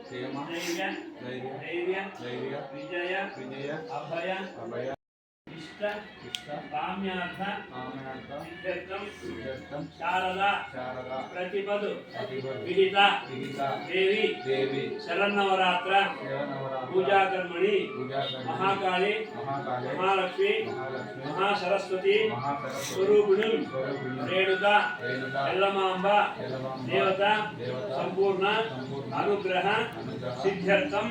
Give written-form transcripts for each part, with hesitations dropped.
క్షేమ ధైర్య ధైర్య ధైర్య విజయ విజయ అభయ అభయ ఇష్ట ఇష్ట కామ్యార్థ కామ్యార్థ సిద్ధ్యర్థం శారద శారద ప్రతిపదు విహిత విహిత దేవి దేవి శరన్నవరాత్ర పూజా కర్మణి మహాకాళి మహాకాళి మహాలక్ష్మి మహాసరస్వతి స్వరూపిణి రేణుక ఎల్లమాంబ దేవత సంపూర్ణ అనుగ్రహ సిద్ధ్యర్థం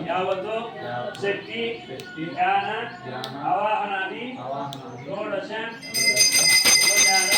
యావతో శక్తి ధ్యాన ఆవాహనాది షోడశ ఉపచార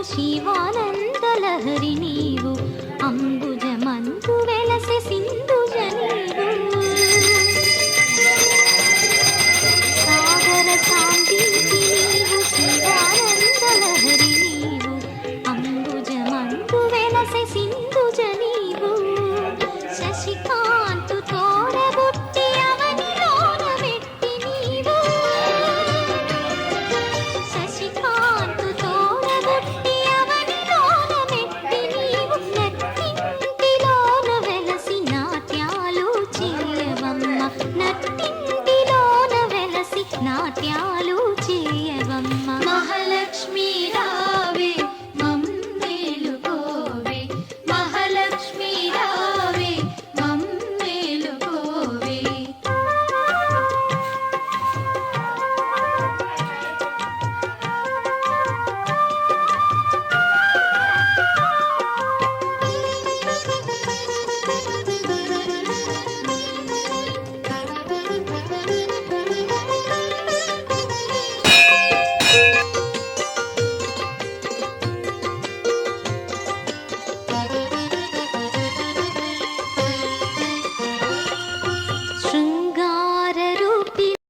శివానందలహరి నీవు అంబుజమందు వెలసి సింధుజ నీవు సాగర సాందీపి నీవు శివానందలహరి నీవు అంబుజమందు వెలసి సింధుజ నీవు శశికాంతు తోడబుట్టి అవనిలోన వెట్టి నీవు శశికాంతు తోడబుట్టి అవనిలోన వెట్టి నీవు నట్టింటిలోన వెలసి నాట్యాలు చేయవమ్మ నట్టింటిలోన వెలసి నాట్యాలు